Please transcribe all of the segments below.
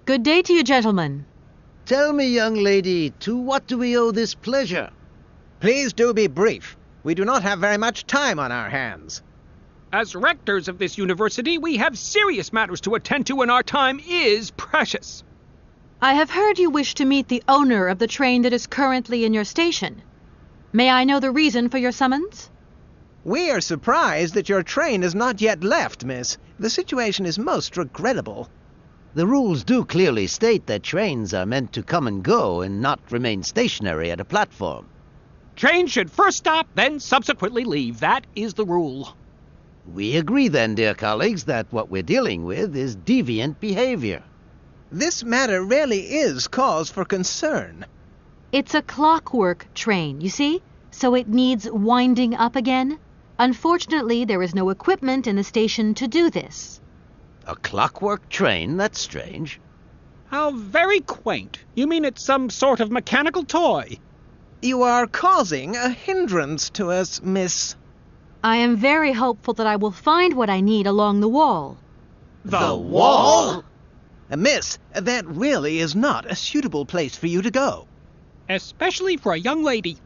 Good day to you, gentlemen. Tell me, young lady, to what do we owe this pleasure? Please do be brief. We do not have very much time on our hands. As rectors of this university, we have serious matters to attend to, and our time is precious. I have heard you wish to meet the owner of the train that is currently in your station. May I know the reason for your summons? We are surprised that your train has not yet left, miss. The situation is most regrettable. The rules do clearly state that trains are meant to come and go and not remain stationary at a platform. Trains should first stop, then subsequently leave. That is the rule. We agree then, dear colleagues, that what we're dealing with is deviant behavior. This matter really is cause for concern. It's a clockwork train, you see? So it needs winding up again. Unfortunately, there is no equipment in the station to do this. A clockwork train? That's strange. How very quaint. You mean it's some sort of mechanical toy? You are causing a hindrance to us, miss. I am very hopeful that I will find what I need along the wall. The wall? Miss, that really is not a suitable place for you to go. Especially for a young lady.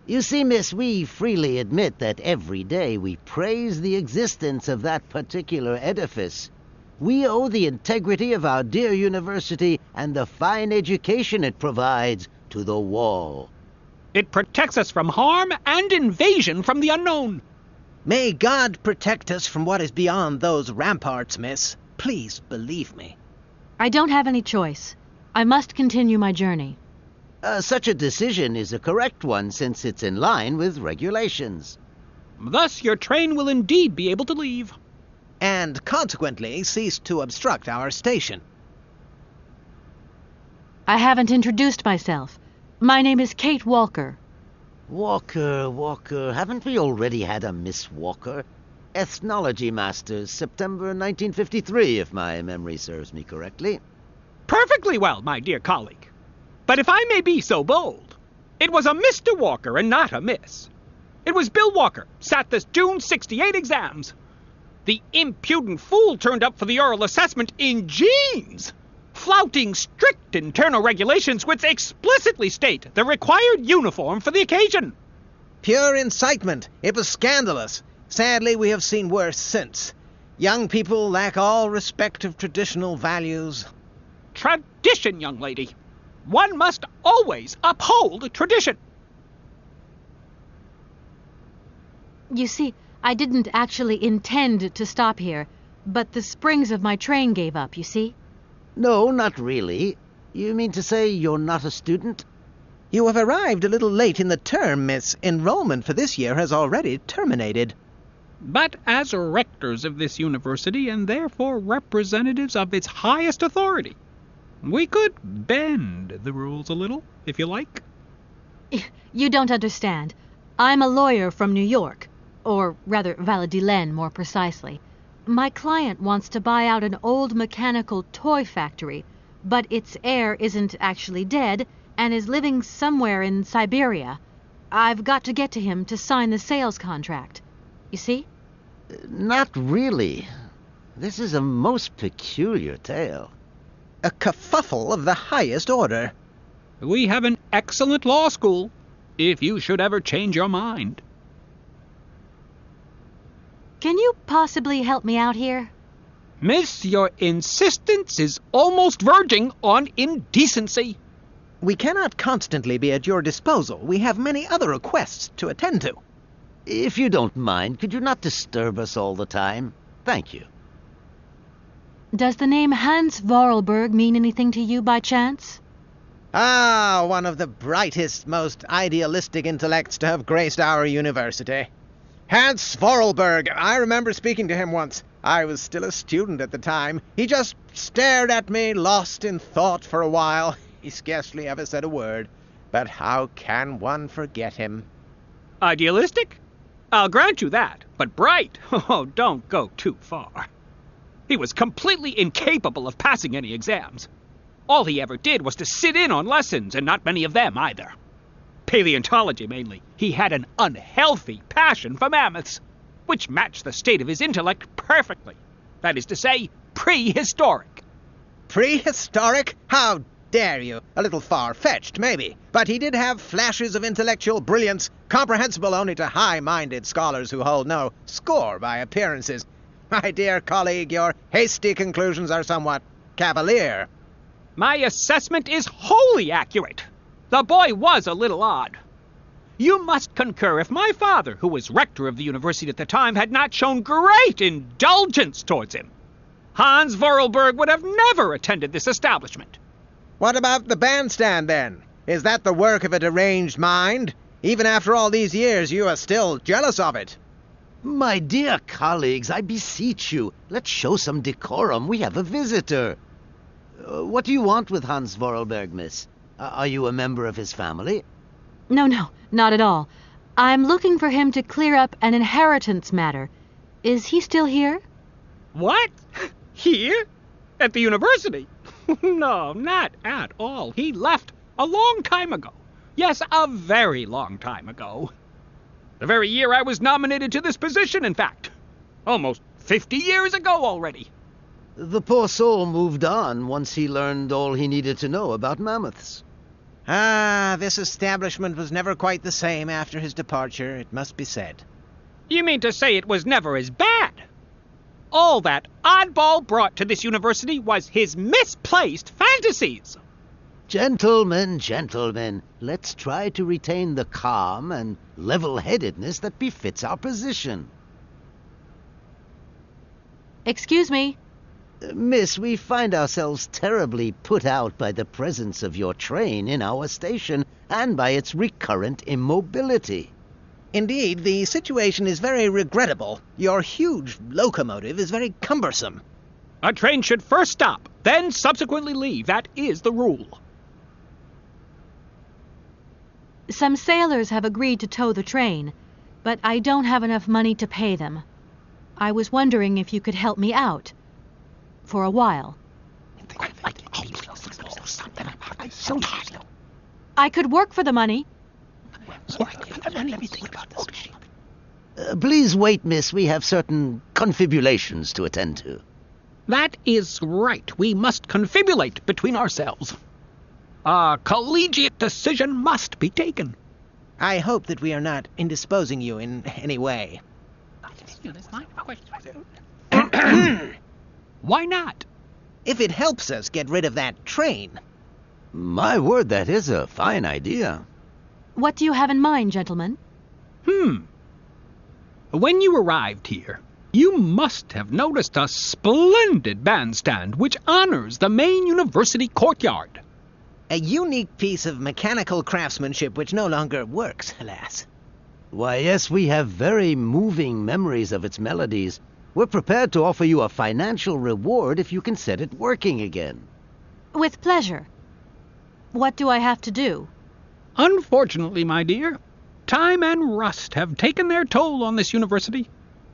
You see, miss, we freely admit that every day we praise the existence of that particular edifice. We owe the integrity of our dear university and the fine education it provides to the wall. It protects us from harm and invasion from the unknown. May God protect us from what is beyond those ramparts, miss. Please believe me. I don't have any choice. I must continue my journey. Such a decision is a correct one since it's in line with regulations. Thus, your train will indeed be able to leave. And consequently cease to obstruct our station. I haven't introduced myself. My name is Kate Walker. Walker, haven't we already had a Miss Walker? Ethnology Masters, September 1953, if my memory serves me correctly. Perfectly well, my dear colleague. But if I may be so bold, it was a Mr. Walker and not a Miss. It was Bill Walker, sat this June '68 exams. The impudent fool turned up for the oral assessment in jeans, flouting strict internal regulations which explicitly state the required uniform for the occasion. Pure incitement. It was scandalous. Sadly, we have seen worse since. Young people lack all respect of traditional values. Tradition, young lady. One must always uphold tradition. You see, I didn't actually intend to stop here, but the springs of my train gave up, you see? No, not really. You mean to say you're not a student? You have arrived a little late in the term, miss. Enrollment for this year has already terminated. But as rectors of this university, and therefore representatives of its highest authority, we could bend the rules a little, if you like. You don't understand. I'm a lawyer from New York, or rather Valladolid more precisely. My client wants to buy out an old mechanical toy factory, but its heir isn't actually dead and is living somewhere in Syberia. I've got to get to him to sign the sales contract. You see? Not really. This is a most peculiar tale. A kerfuffle of the highest order. We have an excellent law school, if you should ever change your mind. Can you possibly help me out here? Miss, your insistence is almost verging on indecency. We cannot constantly be at your disposal. We have many other requests to attend to. If you don't mind, could you not disturb us all the time? Thank you. Does the name Hans Vorarlberg mean anything to you by chance? Ah, one of the brightest, most idealistic intellects to have graced our university. Hans Vorarlberg. I remember speaking to him once. I was still a student at the time. He just stared at me, lost in thought for a while. He scarcely ever said a word. But how can one forget him? Idealistic? I'll grant you that. But bright? Oh, don't go too far. He was completely incapable of passing any exams. All he ever did was to sit in on lessons, and not many of them either. Paleontology, mainly. He had an unhealthy passion for mammoths, which matched the state of his intellect perfectly. That is to say, prehistoric. Prehistoric? How dare you? A little far-fetched, maybe. But he did have flashes of intellectual brilliance, comprehensible only to high-minded scholars who hold no score by appearances. My dear colleague, your hasty conclusions are somewhat cavalier. My assessment is wholly accurate. The boy was a little odd. You must concur if my father, who was rector of the university at the time, had not shown great indulgence towards him. Hans Vorarlberg would have never attended this establishment. What about the bandstand, then? Is that the work of a deranged mind? Even after all these years, you are still jealous of it. My dear colleagues, I beseech you, let's show some decorum. We have a visitor. What do you want with Hans Vorarlberg, miss? Are you a member of his family? No, not at all. I'm looking for him to clear up an inheritance matter. Is he still here? What? Here? At the university? No, not at all. He left a long time ago. Yes, a very long time ago. The very year I was nominated to this position, in fact. Almost 50 years ago already. The poor soul moved on once he learned all he needed to know about mammoths. Ah, this establishment was never quite the same after his departure, it must be said. You mean to say it was never as bad? All that oddball brought to this university was his misplaced fantasies. Gentlemen, let's try to retain the calm and level-headedness that befits our position. Excuse me. Miss, we find ourselves terribly put out by the presence of your train in our station and by its recurrent immobility. Indeed, the situation is very regrettable. Your huge locomotive is very cumbersome. A train should first stop, then subsequently leave. That is the rule. Some sailors have agreed to tow the train, but I don't have enough money to pay them. I was wondering if you could help me out. For a while. I could work for the money. Please wait, miss. We have certain confibulations to attend to. That is right. We must confibulate between ourselves. A collegiate decision must be taken. I hope that we are not indisposing you in any way. Why not? If it helps us get rid of that train. My word, that is a fine idea. What do you have in mind, gentlemen? When you arrived here, you must have noticed a splendid bandstand which honors the main university courtyard. A unique piece of mechanical craftsmanship which no longer works, alas. Why, yes, we have very moving memories of its melodies. We're prepared to offer you a financial reward if you can set it working again. With pleasure. What do I have to do? Unfortunately, my dear, time and rust have taken their toll on this university,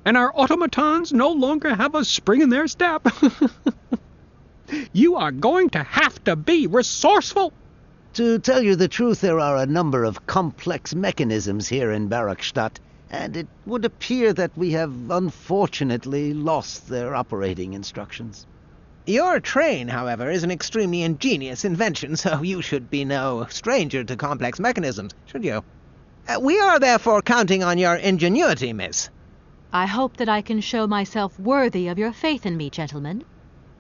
and our automatons no longer have a spring in their step. You are going to have to be resourceful. To tell you the truth, there are a number of complex mechanisms here in Barakstadt, and it would appear that we have unfortunately lost their operating instructions. Your train, however, is an extremely ingenious invention, so you should be no stranger to complex mechanisms, should you? We are therefore counting on your ingenuity, miss. I hope that I can show myself worthy of your faith in me, gentlemen.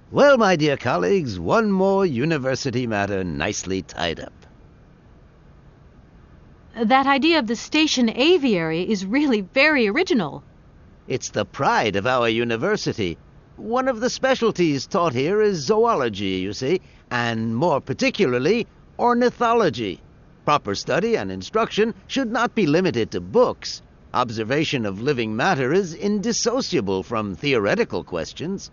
Well, my dear colleagues, one more university matter nicely tied up. That idea of the station aviary is really very original. It's the pride of our university. One of the specialties taught here is zoology, you see, and more particularly, ornithology. Proper study and instruction should not be limited to books. Observation of living matter is indissociable from theoretical questions.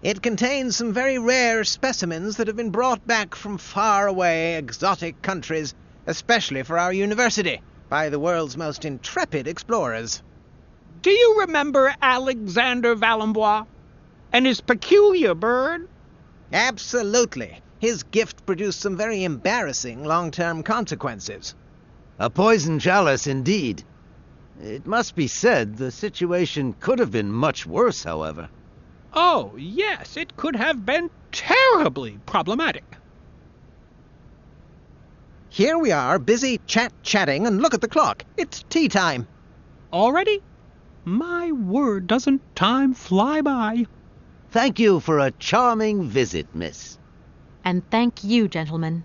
It contains some very rare specimens that have been brought back from far-away, exotic countries, especially for our university, by the world's most intrepid explorers. Do you remember Alexander Valenbois and his peculiar bird? Absolutely. His gift produced some very embarrassing long-term consequences. A poison chalice, indeed. It must be said the situation could have been much worse, however. Oh, yes, it could have been terribly problematic. Here we are, busy chatting, and look at the clock. It's tea time. Already? My word, doesn't time fly by? Thank you for a charming visit, miss. And thank you, gentlemen.